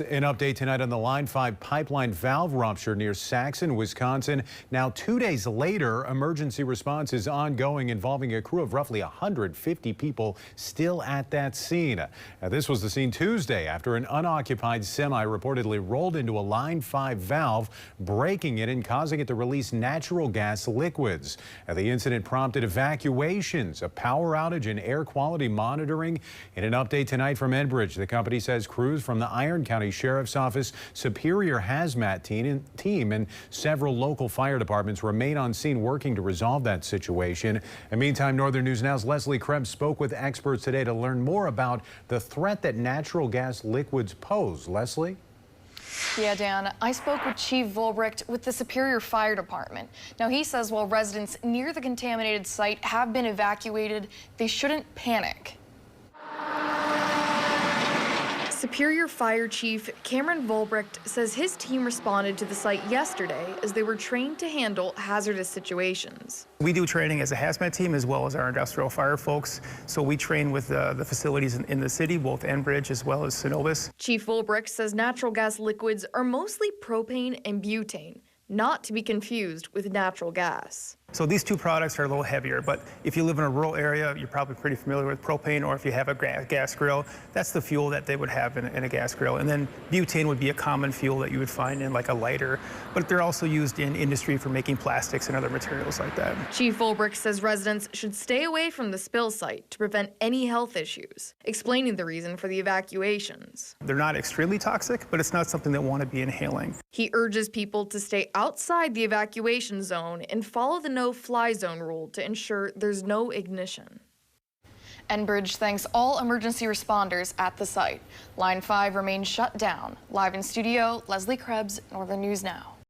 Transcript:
An update tonight on the Line 5 pipeline valve rupture near Saxon, Wisconsin. Now, 2 days later, emergency response is ongoing, involving a crew of roughly 150 people still at that scene. Now, this was the scene Tuesday after an unoccupied semi reportedly rolled into a Line 5 valve, breaking it and causing it to release natural gas liquids. Now, the incident prompted evacuations, a power outage, and air quality monitoring. In an update tonight from Enbridge, the company says crews from the Iron County Sheriff's Office, Superior Hazmat team, and several local fire departments remain on scene working to resolve that situation. And meantime, Northern News Now's Leslie Krebs spoke with experts today to learn more about the threat that natural gas liquids pose. Leslie? Yeah, Dan, I spoke with Chief Volbricht with the Superior Fire Department. Now, he says while residents near the contaminated site have been evacuated, they shouldn't panic. Superior Fire Chief Cameron Volbricht says his team responded to the site yesterday as they were trained to handle hazardous situations. We do training as a hazmat team as well as our industrial fire folks. So we train with the facilities in the city, both Enbridge as well as Synovus. Chief Volbricht says natural gas liquids are mostly propane and butane, not to be confused with natural gas. So these two products are a little heavier, but if you live in a rural area, you're probably pretty familiar with propane, or if you have a gas grill, that's the fuel that they would have in a gas grill. And then butane would be a common fuel that you would find in like a lighter, but they're also used in industry for making plastics and other materials like that. Chief Volbricht says residents should stay away from the spill site to prevent any health issues, explaining the reason for the evacuations. They're not extremely toxic, but it's not something they want to be inhaling. He urges people to stay outside the evacuation zone and follow the no-fly zone rule to ensure there's no ignition. Enbridge thanks all emergency responders at the site. Line 5 remains shut down. Live in studio, Leslie Krebs, Northern News Now.